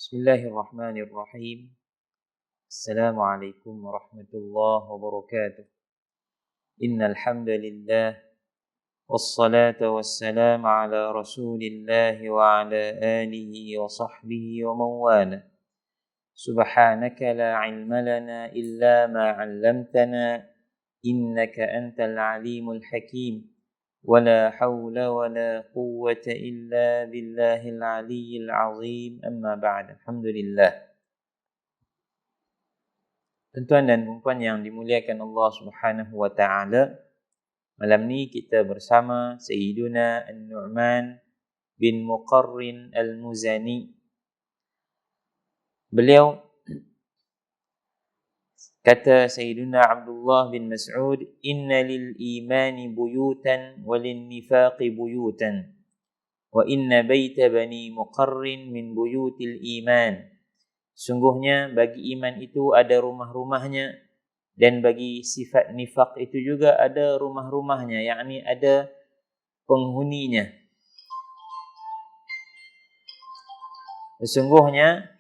Bismillahirrahmanirrahim. Assalamualaikum warahmatullahi wabarakatuh. Innal hamdalillah wassalatu wassalamu ala Rasulillah wa ala alihi wa sahbihi wa man wala. Subhanaka la ilma lana illa ma 'allamtana innaka antal alimul hakim. ولا حول ولا قوة إلا بالله العلي العظيم أما بعد. Alhamdulillah. Tuan-tuan dan puan yang dimuliakan Allah Subhanahu wa taala, malam ni kita bersama Sayyiduna An-Nu'man bin Muqarrin Al-Muzani. Beliau kata Sayyiduna Abdullah bin Mas'ud, inna lil imani buyutan walin nifaqi buyutan wa inna baita bani Muqarrin min buyutil iman. Sungguhnya bagi iman itu ada rumah-rumahnya, dan bagi sifat nifaq itu juga ada rumah-rumahnya, yakni ada penghuninya. Sesungguhnya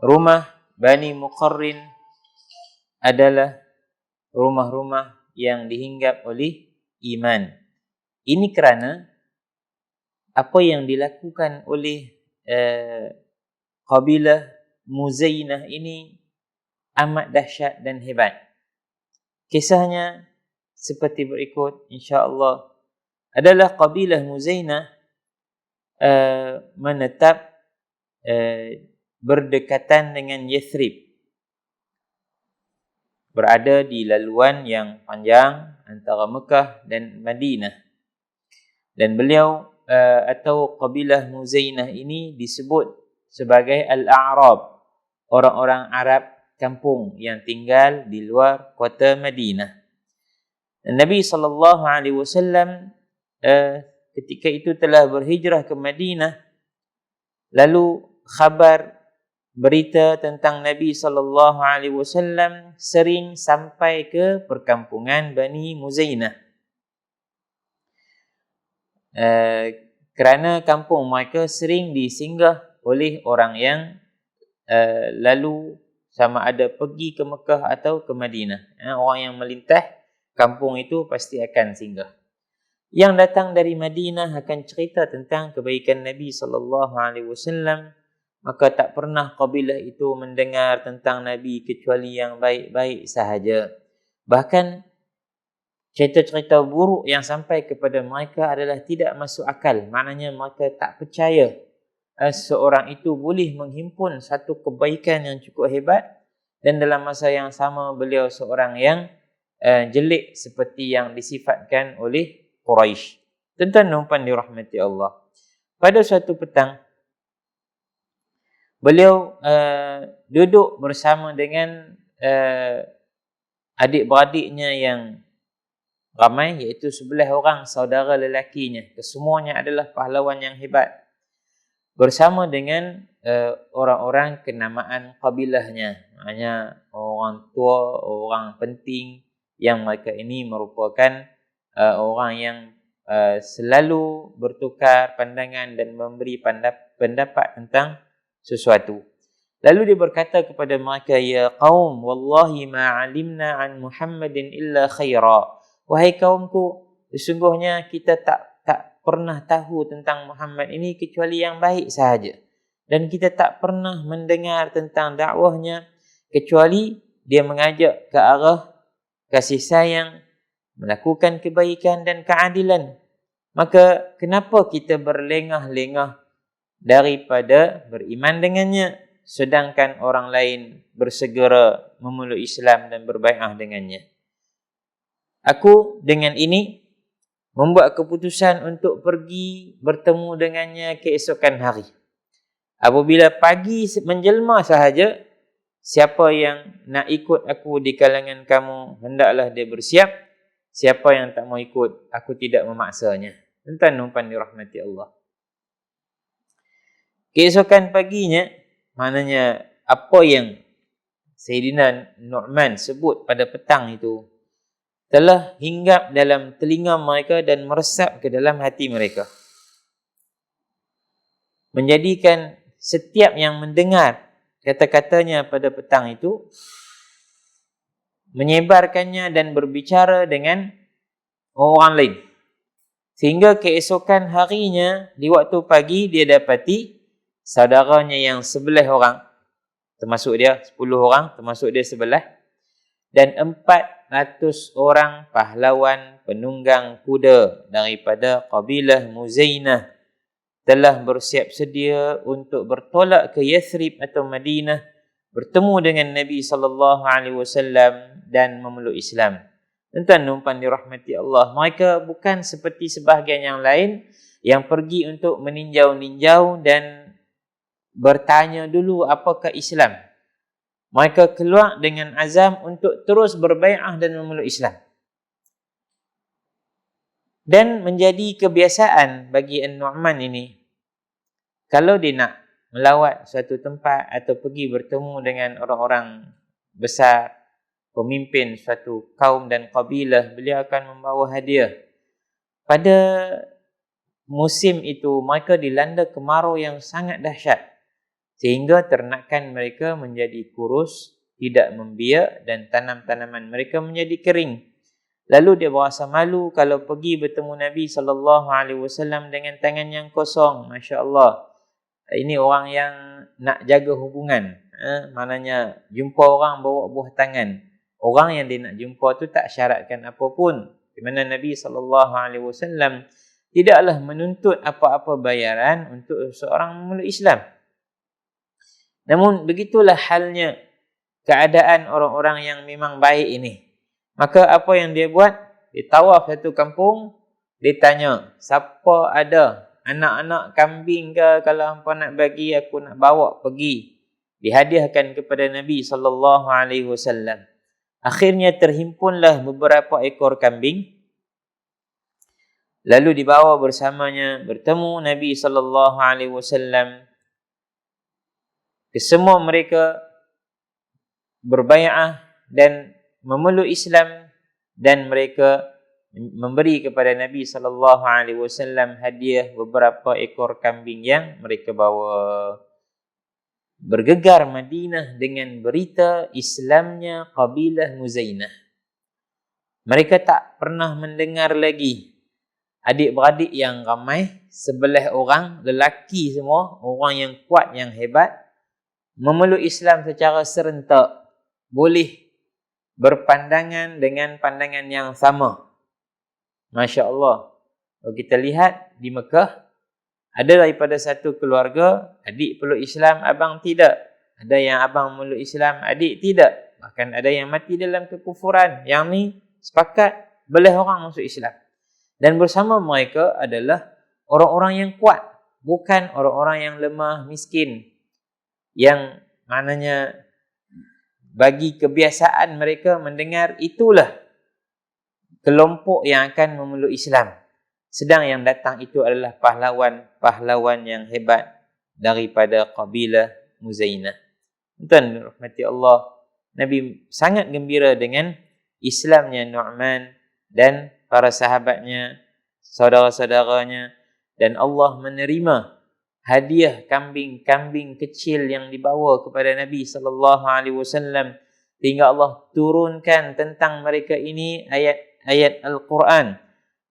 rumah Bani Muqarrin adalah rumah-rumah yang dihinggap oleh iman. Ini kerana apa yang dilakukan oleh kabilah Muzainah ini amat dahsyat dan hebat. Kisahnya seperti berikut insya-Allah. Adalah kabilah Muzainah menetap berdekatan dengan Yathrib, berada di laluan yang panjang antara Mekah dan Madinah. Dan beliau atau kabilah Muzainah ini disebut sebagai Al-A'rab, orang-orang Arab kampung yang tinggal di luar kota Madinah. Dan Nabi SAW ketika itu telah berhijrah ke Madinah, lalu khabar berita tentang Nabi SAW sering sampai ke perkampungan Bani Muzainah. Kerana kampung mereka sering disinggah oleh orang yang lalu sama ada pergi ke Mekah atau ke Madinah. Orang yang melintas kampung itu pasti akan singgah. Yang datang dari Madinah akan cerita tentang kebaikan Nabi SAW. Maka tak pernah kabilah itu mendengar tentang Nabi kecuali yang baik-baik sahaja. Bahkan cerita-cerita buruk yang sampai kepada mereka adalah tidak masuk akal. Maknanya mereka tak percaya seorang itu boleh menghimpun satu kebaikan yang cukup hebat, dan dalam masa yang sama beliau seorang yang jelek seperti yang disifatkan oleh Quraisy. Tuan-tuan dan puan dirahmati Allah. Pada suatu petang, beliau duduk bersama dengan adik-beradiknya yang ramai, iaitu 11 orang saudara lelakinya. Kesemuanya adalah pahlawan yang hebat. Bersama dengan orang-orang kenamaan kabilahnya. Maknanya orang tua, orang penting, yang mereka ini merupakan orang yang selalu bertukar pandangan dan memberi pendapat tentang sesuatu. Lalu dia berkata kepada mereka, ya qaum, wallahi ma alimna an Muhammadin illa khaira. Wahai kaumku, sesungguhnya kita tak pernah tahu tentang Muhammad ini kecuali yang baik sahaja. Dan kita tak pernah mendengar tentang dakwahnya kecuali dia mengajak ke arah kasih sayang, melakukan kebaikan dan keadilan. Maka kenapa kita berlengah-lengah daripada beriman dengannya, sedangkan orang lain bersegera memeluk Islam dan berbai'ah dengannya? Aku dengan ini membuat keputusan untuk pergi bertemu dengannya keesokan hari. Apabila pagi menjelma sahaja, siapa yang nak ikut aku di kalangan kamu, hendaklah dia bersiap. Siapa yang tak mau ikut, aku tidak memaksanya. Tuan-tuan dan puan dirahmati Allah. Keesokan paginya, maknanya apa yang Sayyidina Nu'man sebut pada petang itu telah hinggap dalam telinga mereka dan meresap ke dalam hati mereka, menjadikan setiap yang mendengar kata-katanya pada petang itu menyebarkannya dan berbicara dengan orang lain. Sehingga keesokan harinya di waktu pagi dia dapati saudaranya yang 11 orang, termasuk dia 10 orang, termasuk dia sebelah, dan 400 orang pahlawan penunggang kuda daripada kabilah Muzainah telah bersiap sedia untuk bertolak ke Yathrib atau Madinah, bertemu dengan Nabi SAW dan memeluk Islam. Tuan-tuan numpan dirahmati Allah, mereka bukan seperti sebahagian yang lain yang pergi untuk meninjau-ninjau dan bertanya dulu apakah Islam. Mereka keluar dengan azam untuk terus berbai'ah dan memeluk Islam. Dan menjadi kebiasaan bagi An-Nu'man ini, kalau dia nak melawat suatu tempat atau pergi bertemu dengan orang-orang besar, pemimpin suatu kaum dan kabilah, beliau akan membawa hadiah. Pada musim itu, mereka dilanda kemarau yang sangat dahsyat, sehingga ternakan mereka menjadi kurus, tidak membiak, dan tanam-tanaman mereka menjadi kering. Lalu dia berasa malu kalau pergi bertemu Nabi SAW dengan tangan yang kosong. Masya Allah. Ini orang yang nak jaga hubungan. Maknanya jumpa orang bawa buah tangan. Orang yang dia nak jumpa tu tak syaratkan apapun. Di mana Nabi SAW tidaklah menuntut apa-apa bayaran untuk seorang memeluk Islam. Namun begitulah halnya keadaan orang-orang yang memang baik ini. Maka apa yang dia buat? Dia tawaf satu kampung, dia tanya, siapa ada anak-anak kambing ke, kalau hampa nak bagi, aku nak bawa pergi. Dihadiahkan kepada Nabi SAW. Akhirnya terhimpunlah beberapa ekor kambing. Lalu dibawa bersamanya, bertemu Nabi SAW. Kesemua mereka berbai'ah dan memeluk Islam, dan mereka memberi kepada Nabi SAW hadiah beberapa ekor kambing yang mereka bawa. Bergegar Madinah dengan berita Islamnya kabilah Muzainah. Mereka tak pernah mendengar lagi adik-beradik yang ramai, 11 orang, lelaki semua, orang yang kuat, yang hebat, memeluk Islam secara serentak, boleh berpandangan dengan pandangan yang sama. Masya Allah. Kalau kita lihat di Mekah, ada daripada satu keluarga, adik peluk Islam, abang tidak. Ada yang abang meluk Islam, adik tidak. Bahkan ada yang mati dalam kekufuran. Yang ni sepakat belah orang masuk Islam. Dan bersama mereka adalah orang-orang yang kuat, bukan orang-orang yang lemah, miskin. Yang maknanya bagi kebiasaan mereka mendengar, itulah kelompok yang akan memeluk Islam. Sedang yang datang itu adalah pahlawan-pahlawan yang hebat daripada kabilah Muzainah. Tuan rahmati Allah, Nabi sangat gembira dengan Islamnya Nu'man dan para sahabatnya, saudara-saudaranya, dan Allah menerima hadiah kambing-kambing kecil yang dibawa kepada Nabi SAW, hingga Allah turunkan tentang mereka ini ayat-ayat Al-Quran.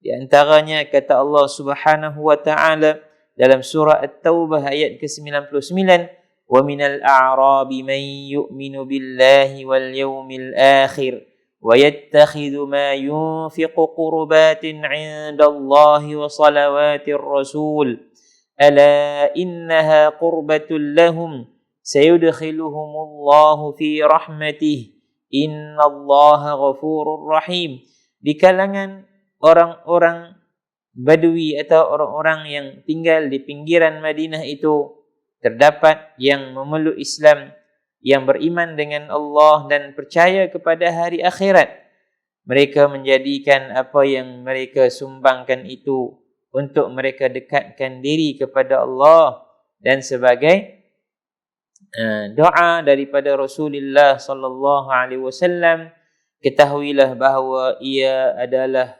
Di antaranya kata Allah Subhanahu wa taala dalam surah At-Taubah ayat ke-99, "Wa minal a'rabi man yu'minu billahi wal yawmil akhir wa yattakhidhu ma yunfiqu qurbatin 'indallahi wa salawatir rasul. Ala innaha qurbatul lahum sayudkhiluhumullahu fi rahmatih innallaha ghafurur rahim." Di kalangan orang-orang Badui atau orang-orang yang tinggal di pinggiran Madinah itu, terdapat yang memeluk Islam, yang beriman dengan Allah dan percaya kepada hari akhirat. Mereka menjadikan apa yang mereka sumbangkan itu untuk mereka dekatkan diri kepada Allah dan sebagai doa daripada Rasulullah SAW. Ketahuilah bahawa ia adalah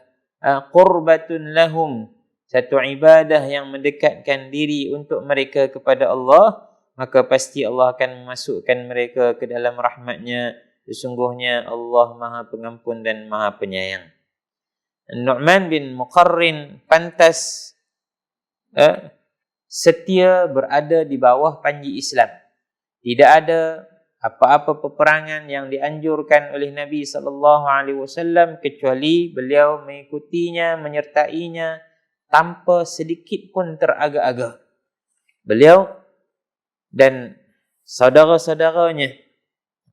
qurbatun lahum, satu ibadah yang mendekatkan diri untuk mereka kepada Allah, maka pasti Allah akan memasukkan mereka ke dalam rahmat-Nya. Sesungguhnya Allah Maha Pengampun dan Maha Penyayang. Nu'man bin Muqarrin pantas setia berada di bawah panji Islam. Tidak ada apa-apa peperangan yang dianjurkan oleh Nabi SAW kecuali beliau mengikutinya, menyertainya tanpa sedikit pun teragak-agak. Beliau dan saudara-saudaranya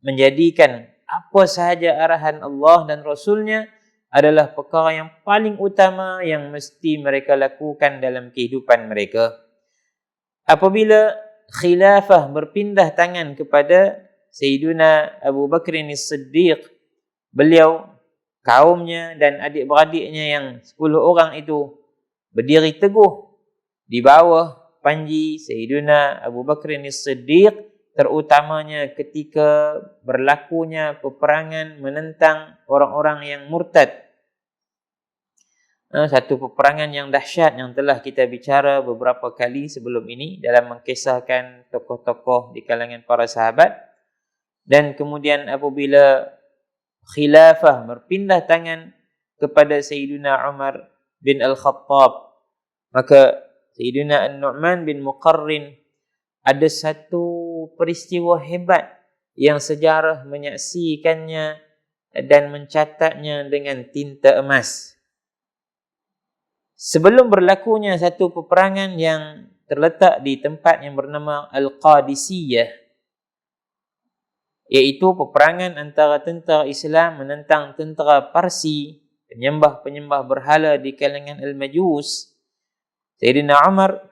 menjadikan apa sahaja arahan Allah dan Rasulnya adalah perkara yang paling utama yang mesti mereka lakukan dalam kehidupan mereka. Apabila khilafah berpindah tangan kepada Sayyiduna Abu Bakr As-Siddiq, beliau, kaumnya dan adik-beradiknya yang 10 orang itu berdiri teguh di bawah panji Sayyiduna Abu Bakr As-Siddiq, terutamanya ketika berlakunya peperangan menentang orang-orang yang murtad. Satu peperangan yang dahsyat yang telah kita bicara beberapa kali sebelum ini dalam mengkisahkan tokoh-tokoh di kalangan para sahabat. Dan kemudian apabila khilafah berpindah tangan kepada Sayyidina Umar bin Al-Khattab, maka Sayyidina An-Nu'man bin Muqarrin ada satu peristiwa hebat yang sejarah menyaksikannya dan mencatatnya dengan tinta emas. Sebelum berlakunya satu peperangan yang terletak di tempat yang bernama Al-Qadisiyah, iaitu peperangan antara tentera Islam menentang tentera Parsi, penyembah-penyembah berhala di kalangan Al-Majus. Sayyidina Umar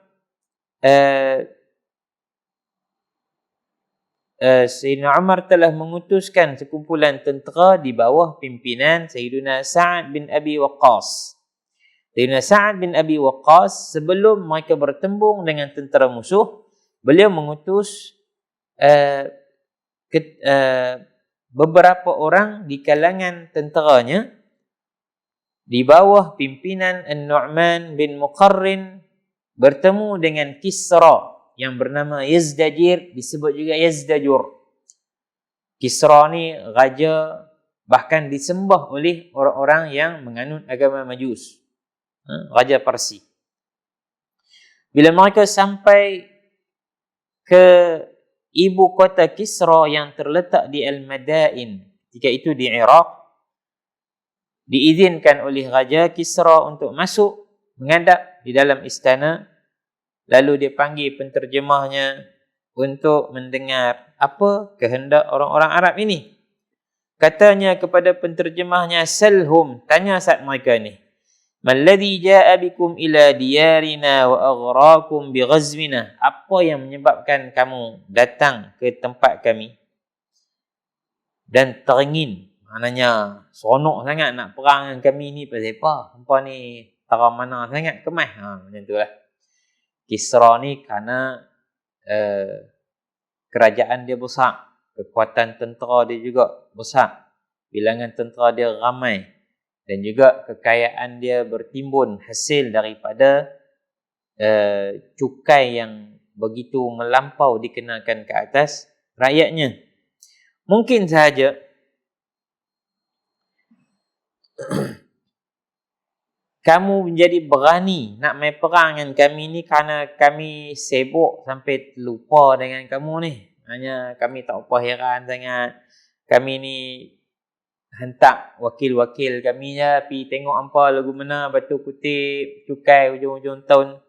Sayyidina Umar telah mengutuskan sekumpulan tentera di bawah pimpinan Sayyidina Sa'ad bin Abi Waqqas. Sayyidina Sa'ad bin Abi Waqqas, sebelum mereka bertembung dengan tentera musuh, beliau mengutus beberapa orang di kalangan tenteranya di bawah pimpinan An-Nu'man bin Muqarrin bertemu dengan Kisra yang bernama Yazdajir, disebut juga Yazdajur. Kisra ni raja, bahkan disembah oleh orang-orang yang menganut agama Majus, raja Parsi. Bila mereka sampai ke ibu kota Kisra yang terletak di Al-Madain, ketika itu di Iraq, diizinkan oleh Raja Kisra untuk masuk menghadap di dalam istana. Lalu dia panggil penterjemahnya untuk mendengar apa kehendak orang-orang Arab ini. Katanya kepada penterjemahnya, "Salhum," tanya saat mereka ni, "Malladhi ja'a bikum ila diyarina wa aghrakum bighazwina?" Apa yang menyebabkan kamu datang ke tempat kami dan teringin, maknanya seronok sangat nak perang dengan kami ni, pasal apa? Hampa ni tara mana sangat kemah. Macam tu lah. Kisra ni kerana kerajaan dia besar, kekuatan tentera dia juga besar, bilangan tentera dia ramai, dan juga kekayaan dia bertimbun hasil daripada cukai yang begitu melampau dikenakan ke atas rakyatnya. Mungkin sahaja kamu menjadi berani nak main perang dengan kami ni kerana kami sibuk sampai lupa dengan kamu ni. Hanya kami tak apa heran sangat. Kami ni hantar wakil-wakil kami je pergi tengok hampa lagu mana, batu kutip, cukai hujung-hujung tahun.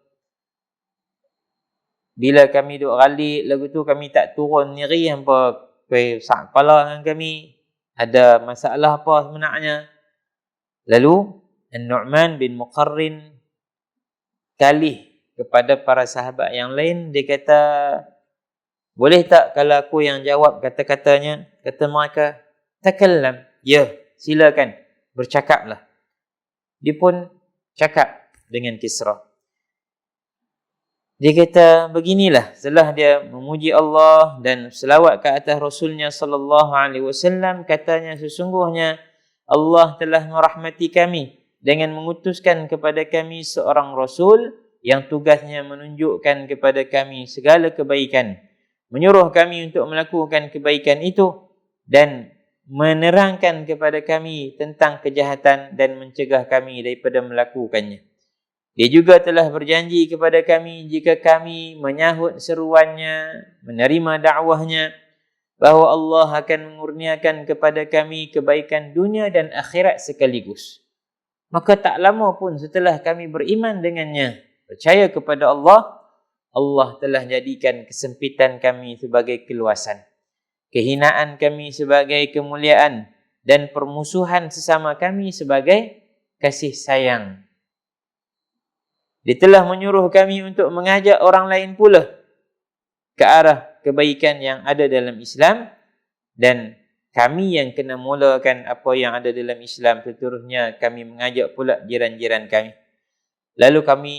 Bila kami duk ralik lagu tu, kami tak turun nyeri, hampa sak kepala dengan kami. Ada masalah apa sebenarnya? Lalu An-Nu'man bin Muqarrin kalih kepada para sahabat yang lain. Dia kata, "Boleh tak kalau aku yang jawab kata-katanya?" Kata mereka, "Takallam." Ya, silakan, bercakaplah. Dia pun cakap dengan Kisra. Dia kata beginilah, setelah dia memuji Allah dan selawat ke atas Rasulnya sallallahu alaihi wasallam, katanya, "Sesungguhnya Allah telah merahmati kami dengan mengutuskan kepada kami seorang Rasul yang tugasnya menunjukkan kepada kami segala kebaikan menyuruh kami untuk melakukan kebaikan itu dan menerangkan kepada kami tentang kejahatan dan mencegah kami daripada melakukannya. Dia juga telah berjanji kepada kami jika kami menyahut seruannya, menerima dakwahnya, bahawa Allah akan mengurniakan kepada kami kebaikan dunia dan akhirat sekaligus. Maka tak lama pun setelah kami beriman dengannya, percaya kepada Allah, Allah telah jadikan kesempitan kami sebagai keluasan, kehinaan kami sebagai kemuliaan, dan permusuhan sesama kami sebagai kasih sayang. Dia telah menyuruh kami untuk mengajak orang lain pula ke arah kebaikan yang ada dalam Islam, dan kami yang kena mulakan apa yang ada dalam Islam, seterusnya kami mengajak pula jiran-jiran kami. Lalu kami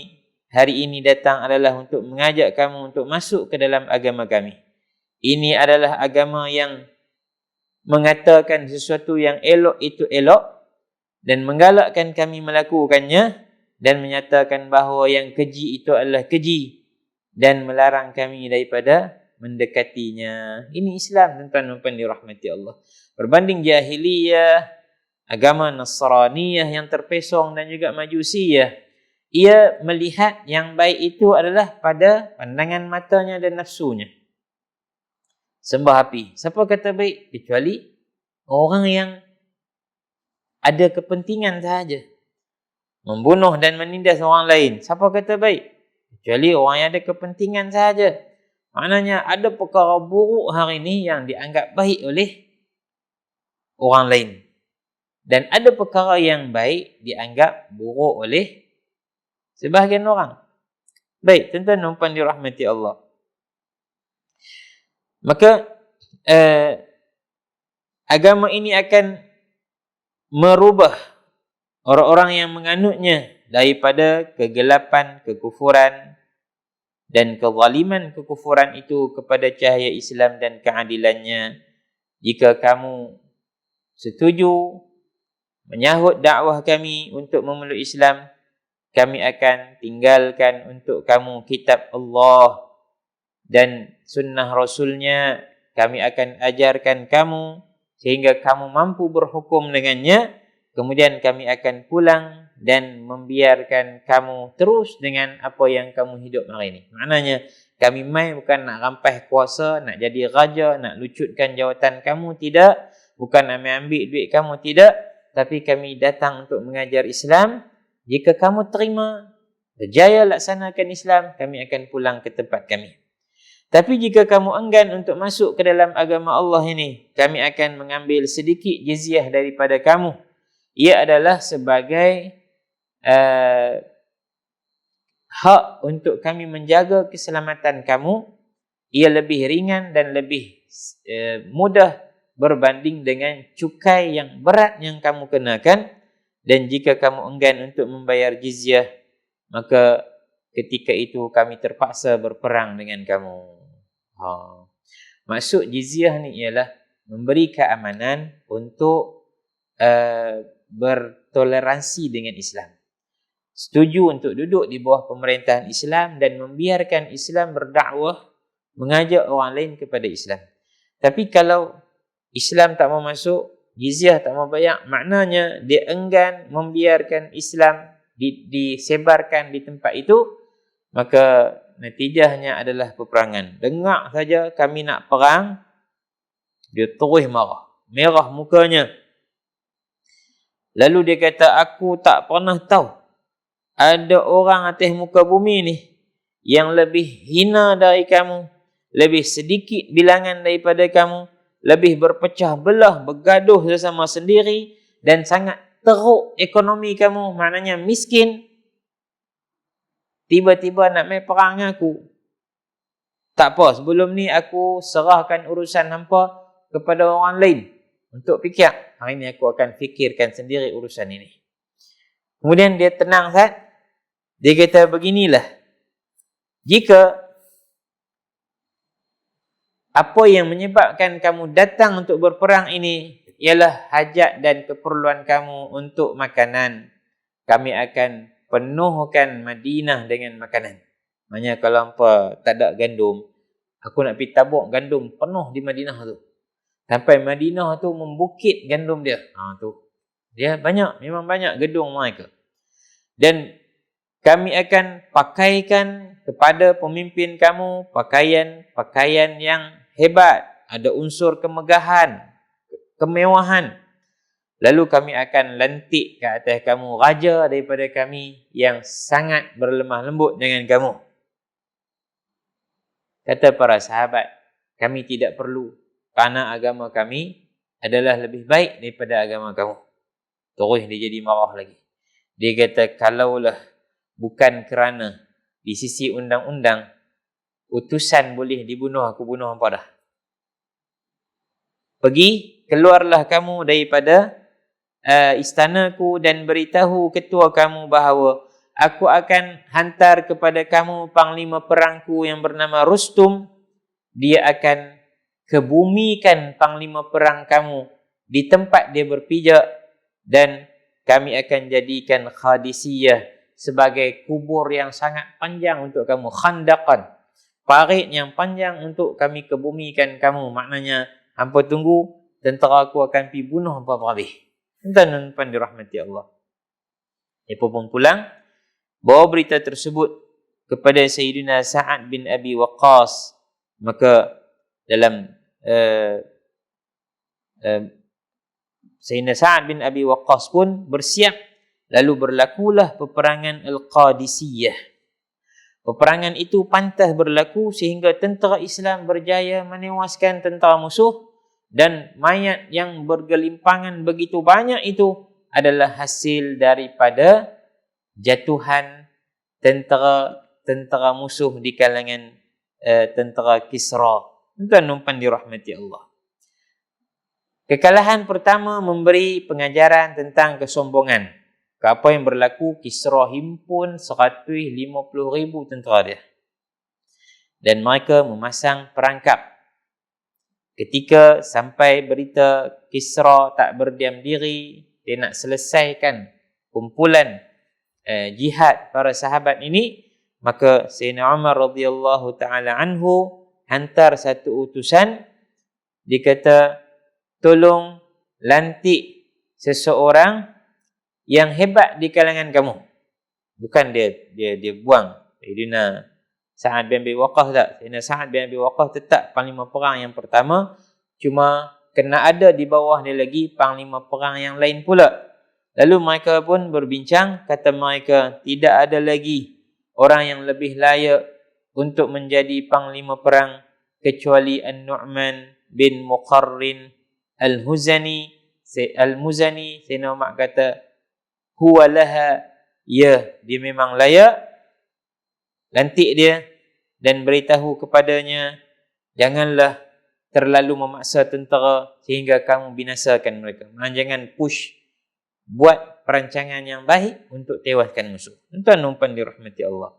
hari ini datang adalah untuk mengajak kamu untuk masuk ke dalam agama kami. Ini adalah agama yang mengatakan sesuatu yang elok itu elok dan menggalakkan kami melakukannya, dan menyatakan bahawa yang keji itu adalah keji dan melarang kami daripada mendekatinya. Ini Islam, tuan-tuan dan dirahmati Allah. Berbanding jahiliyah, agama Nasraniyah yang terpesong dan juga Majusiyah, ia melihat yang baik itu adalah pada pandangan matanya dan nafsunya. Sembah api. Siapa kata baik? Kecuali orang yang ada kepentingan sahaja. Membunuh dan menindas orang lain. Siapa kata baik? Kecuali orang yang ada kepentingan sahaja. Maknanya ada perkara buruk hari ini yang dianggap baik oleh orang lain. Dan ada perkara yang baik dianggap buruk oleh sebahagian orang. Baik, tuan-tuan dan puan dirahmati Allah. Maka agama ini akan merubah orang-orang yang menganutnya daripada kegelapan, kekufuran dan kezaliman kekufuran itu kepada cahaya Islam dan keadilannya. Jika kamu setuju menyahut dakwah kami untuk memeluk Islam, kami akan tinggalkan untuk kamu kitab Allah dan sunnah Rasulnya. Kami akan ajarkan kamu sehingga kamu mampu berhukum dengannya. Kemudian kami akan pulang dan membiarkan kamu terus dengan apa yang kamu hidup hari ini. Maknanya kami mai bukan nak rampas kuasa, nak jadi raja, nak lucutkan jawatan kamu, tidak. Bukan ambil duit kamu, tidak. Tapi kami datang untuk mengajar Islam. Jika kamu terima, berjaya laksanakan Islam, kami akan pulang ke tempat kami. Tapi jika kamu enggan untuk masuk ke dalam agama Allah ini, kami akan mengambil sedikit jizyah daripada kamu. Ia adalah sebagai hak untuk kami menjaga keselamatan kamu. Ia lebih ringan dan lebih mudah berbanding dengan cukai yang berat yang kamu kenakan. Dan jika kamu enggan untuk membayar jizyah, maka ketika itu kami terpaksa berperang dengan kamu. Maksud jizyah ni ialah memberi keamanan untuk bertoleransi dengan Islam. Setuju untuk duduk di bawah pemerintahan Islam dan membiarkan Islam berdakwah, mengajak orang lain kepada Islam. Tapi kalau Islam tak mau masuk, jizyah tak mau bayar, maknanya dia enggan membiarkan Islam disebarkan di tempat itu, maka natijahnya adalah peperangan. Dengar saja kami nak perang, dia terus marah, merah mukanya. Lalu dia kata, aku tak pernah tahu ada orang atas muka bumi ni yang lebih hina dari kamu, lebih sedikit bilangan daripada kamu, lebih berpecah belah, bergaduh sesama sendiri, dan sangat teruk ekonomi kamu, maknanya miskin. Tiba-tiba nak main perang aku. Tak apa, sebelum ni aku serahkan urusan hampa kepada orang lain untuk fikir. Hari ini aku akan fikirkan sendiri urusan ini. Kemudian dia tenang saat. Dia kata beginilah. Jika apa yang menyebabkan kamu datang untuk berperang ini ialah hajat dan keperluan kamu untuk makanan, kami akan penuhkan Madinah dengan makanan. Maksudnya kalau hampa tak ada gandum, Aku nak pergi tabuk gandum penuh di Madinah tu. Sampai Madinah tu membukit gandum dia. Tu. Dia banyak, memang banyak gedung mereka. Dan kami akan pakaikan kepada pemimpin kamu pakaian yang hebat. Ada unsur kemegahan, kemewahan. Lalu kami akan lantik ke atas kamu raja daripada kami yang sangat berlemah lembut dengan kamu. Kata para sahabat, kami tidak perlu kerana agama kami adalah lebih baik daripada agama kamu. Terus dia jadi marah lagi. Dia kata, kalaulah bukan kerana di sisi undang-undang utusan boleh dibunuh, aku bunuh hampa dah. Pergi, keluarlah kamu daripada istanaku dan beritahu ketua kamu bahawa aku akan hantar kepada kamu panglima perangku yang bernama Rustum. Dia akan kebumikan panglima perang kamu di tempat dia berpijak dan kami akan jadikan Khadisiyah sebagai kubur yang sangat panjang untuk kamu. Khandaqan, parit yang panjang untuk kami kebumikan kamu. Maknanya, hampa tunggu, tentera aku akan pergi bunuh hampa habis. Tuan-tuan dirahmati Allah. Mereka pun pulang, bawa berita tersebut kepada Sayyidina Sa'ad bin Abi Waqqas. Maka dalam Sayyidina Sa'ad bin Abi Waqqas pun bersiap. Lalu berlakulah peperangan Al-Qadisiyah. Peperangan itu pantas berlaku sehingga tentera Islam berjaya menewaskan tentera musuh. Dan mayat yang bergelimpangan begitu banyak itu adalah hasil daripada jatuhan tentera musuh di kalangan tentera Kisra. Tuan-tuan dirahmati Allah. Kekalahan pertama memberi pengajaran tentang kesombongan. Apa yang berlaku, Kisra himpun 150,000 tentera dia. Dan mereka memasang perangkap. Ketika sampai berita Kisra tak berdiam diri, dia nak selesaikan kumpulan jihad para sahabat ini, maka Sayyidina Umar radhiyallahu taala anhu hantar satu utusan. Dia kata, tolong lantik seseorang yang hebat di kalangan kamu. Bukan dia buang Sayyidina Sa'ad bin Abi Waqqas tak. Sayyidina Sa'ad bin Abi Waqqas tetap panglima perang yang pertama. Cuma kena ada di bawah dia lagi panglima perang yang lain pula. Lalu mereka pun berbincang. Kata mereka, tidak ada lagi orang yang lebih layak untuk menjadi panglima perang kecuali An-Nu'man bin Muqarrin Al-Muzani. Sayyidina Umar kata, huwa laha, ya, dia memang layak. Lantik dia dan beritahu kepadanya, janganlah terlalu memaksa tentera sehingga kamu binasakan mereka. Jangan push, buat perancangan yang baik untuk tewaskan musuh. Tuan-tuan dirahmati Allah.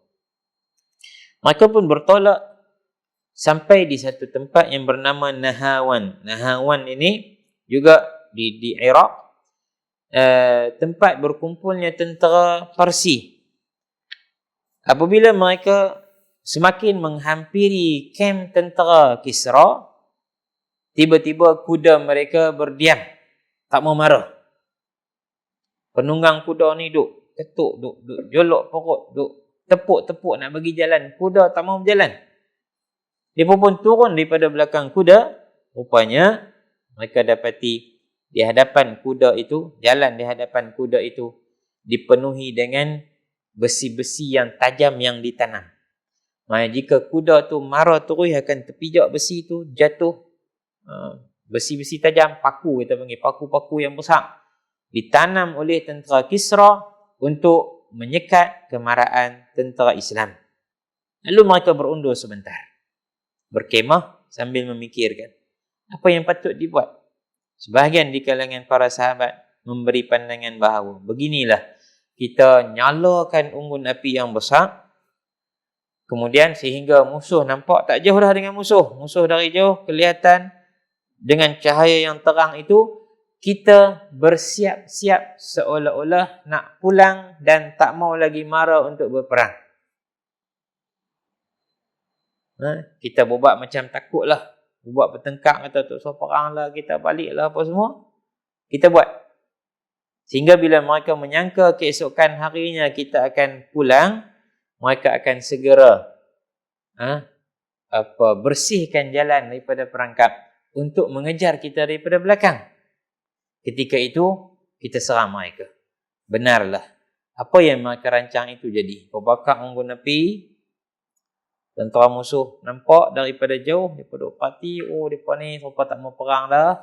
Mereka pun bertolak sampai di satu tempat yang bernama Nahawan. Nahawan ini juga di Iraq, tempat berkumpulnya tentera Parsi. Apabila mereka semakin menghampiri kem tentera Kisra, tiba-tiba kuda mereka berdiam, tak mau marah. Penunggang kuda ni duk ketuk, duk jolok perut, duk tepuk-tepuk nak bagi jalan. Kuda tak mau berjalan. Dia pun turun daripada belakang kuda. Rupanya mereka dapati di hadapan kuda itu, jalan di hadapan kuda itu dipenuhi dengan besi-besi yang tajam yang ditanam. Maksudnya jika kuda tu marah terus akan terpijak besi tu, jatuh besi-besi tajam, paku kita panggil, paku-paku yang besar, ditanam oleh tentera Kisra untuk menyekat kemarahan tentera Islam. Lalu mereka berundur sebentar, berkemah sambil memikirkan apa yang patut dibuat. Sebahagian di kalangan para sahabat memberi pandangan bahawa beginilah, kita nyalakan unggun api yang besar, kemudian sehingga musuh nampak tak jauh dah dengan musuh. Musuh dari jauh kelihatan dengan cahaya yang terang itu. Kita bersiap-siap seolah-olah nak pulang dan tak mau lagi marah untuk berperang. Kita buat macam takutlah, buat bertengkar, kata tak usah perang lah, kita balik lah, apa semua. Kita buat. Sehingga bila mereka menyangka keesokan harinya kita akan pulang, mereka akan segera bersihkan jalan daripada perangkap untuk mengejar kita daripada belakang. Ketika itu, kita serang mereka. Benarlah. Apa yang mereka rancang itu jadi. Berbakar unggun api, tentera musuh nampak daripada jauh, daripada parti, mereka ni mereka tak mau perang dah,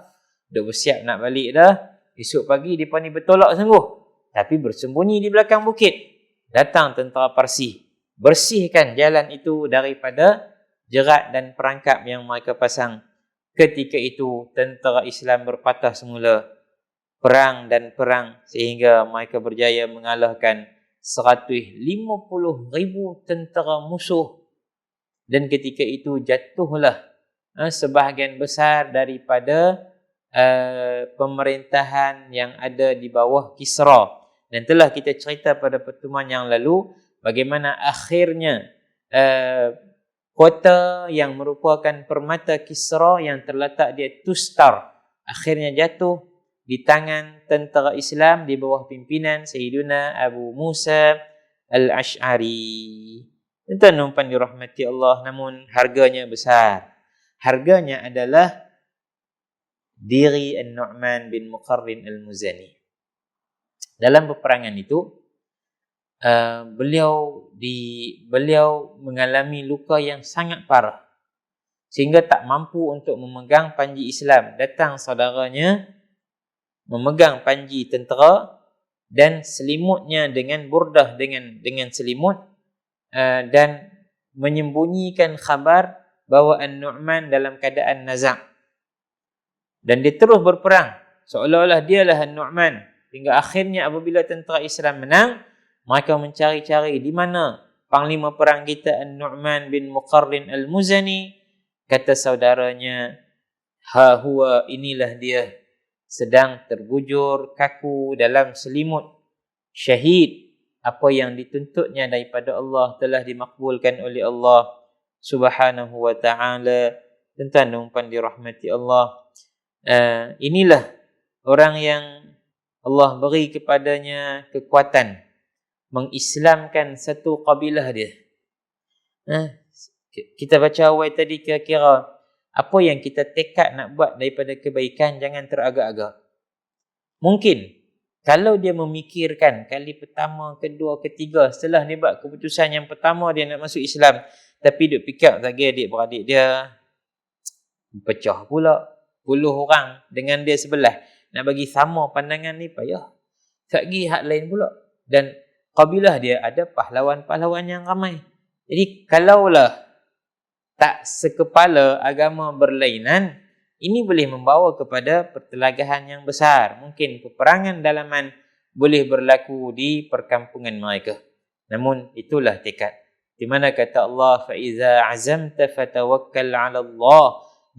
dah bersiap nak balik dah. Esok pagi mereka ni bertolak sungguh, tapi bersembunyi di belakang bukit. Datang tentera Parsi, bersihkan jalan itu daripada jerat dan perangkap yang mereka pasang. Ketika itu tentera Islam berpatah semula, perang dan perang, sehingga mereka berjaya mengalahkan 150,000 tentera musuh. Dan ketika itu jatuhlah sebahagian besar daripada pemerintahan yang ada di bawah Kisra. Dan telah kita cerita pada pertemuan yang lalu bagaimana akhirnya kota yang merupakan permata Kisra yang terletak di Tustar akhirnya jatuh di tangan tentera Islam di bawah pimpinan Sayyiduna Abu Musa Al-Ash'ari. Tuan-tuan dirahmati Allah, namun harganya besar. Harganya adalah diri An-Nu'man bin Muqarrin Al-Muzani. Dalam peperangan itu, beliau mengalami luka yang sangat parah sehingga tak mampu untuk memegang panji Islam. Datang saudaranya memegang panji tentera dan selimutnya dengan burdah, dengan selimut, dan menyembunyikan khabar bahawa An-Nu'man dalam keadaan nazak. Dan dia terus berperang seolah-olah dialah An-Nu'man, hingga akhirnya apabila tentera Islam menang, mereka mencari-cari di mana panglima perang kita An-Nu'man bin Muqarrin Al-Muzani. Kata saudaranya, ha huwa, inilah dia, sedang terbujur kaku dalam selimut, syahid. Apa yang dituntutnya daripada Allah telah dimakbulkan oleh Allah Subhanahu wa ta'ala. Tuan-tuan dirahmati Allah, inilah orang yang Allah beri kepadanya kekuatan mengislamkan satu kabilah dia. Kita baca awal tadi, kira-kira apa yang kita tekad nak buat daripada kebaikan, jangan teragak-agak. Mungkin kalau dia memikirkan kali pertama, kedua, ketiga, setelah dia buat keputusan yang pertama dia nak masuk Islam, tapi dia fikir lagi adik-beradik dia pecah pula, 10 orang dengan dia sebelah, nak bagi sama pandangan ni payah. Sagi hak lain pula. Dan kabilah dia ada pahlawan-pahlawan yang ramai. Jadi kalaulah tak sekepala agama berlainan, ini boleh membawa kepada pertelagahan yang besar. Mungkin peperangan dalaman boleh berlaku di perkampungan mereka. Namun itulah tekad. Di mana kata Allah, فَإِذَا عَزَمْتَ فَتَوَكَّلْ عَلَى اللَّهِ.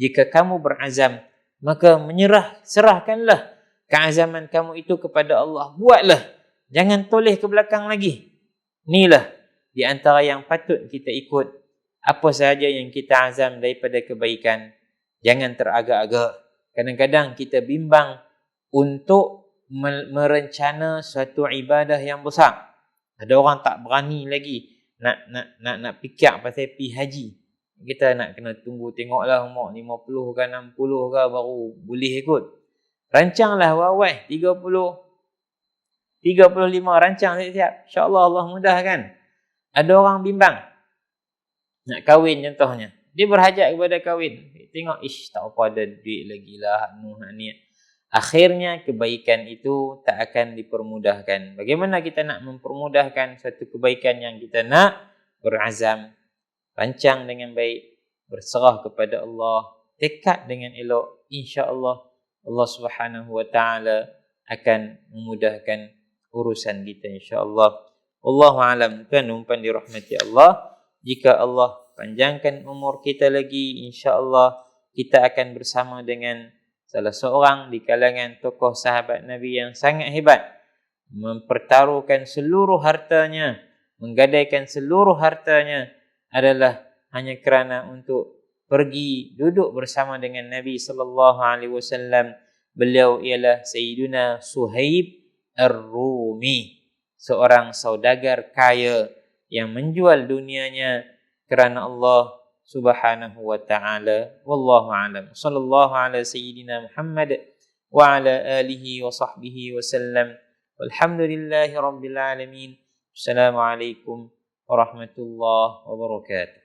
Jika kamu berazam, maka serahkanlah keazaman kamu itu kepada Allah. Buatlah. Jangan toleh ke belakang lagi. Inilah di antara yang patut kita ikut. Apa sahaja yang kita azam daripada kebaikan, jangan teragak-agak. Kadang-kadang kita bimbang untuk merencana suatu ibadah yang besar. Ada orang tak berani lagi nak fikir pasal pergi haji. Kita nak kena tunggu tengoklah umur 50 ke 60 ke baru boleh ikut. Rancanglah awal-awal 30, 35 rancang siap-siap. InsyaAllah Allah mudahkan. Ada orang bimbang nak kahwin contohnya. Dia berhajat kepada kahwin. Tengok, tak apa ada duit lagi lah. Ni. Akhirnya kebaikan itu tak akan dipermudahkan. Bagaimana kita nak mempermudahkan satu kebaikan yang kita nak? Berazam, rancang dengan baik, berserah kepada Allah, tekad dengan elok. InsyaAllah Allah Subhanahu wa ta'ala akan memudahkan urusan kita insyaAllah. Wallahu a'lam. Tuan-tuan dirahmati Allah, jika Allah panjangkan umur kita lagi, insya-Allah kita akan bersama dengan salah seorang di kalangan tokoh sahabat Nabi yang sangat hebat, mempertaruhkan seluruh hartanya, menggadaikan seluruh hartanya, adalah hanya kerana untuk pergi duduk bersama dengan Nabi sallallahu alaihi wasallam. Beliau ialah Sayyiduna Suhaib Ar-Rumi, seorang saudagar kaya yang menjual dunianya kerana Allah Subhanahu wa taala. Wallahu a'lam. Sallallahu ala sayyidina Muhammad wa ala alihi wa sahbihi wasallam. Walhamdulillahi rabbil alamin. Assalamualaikum warahmatullahi wabarakatuh.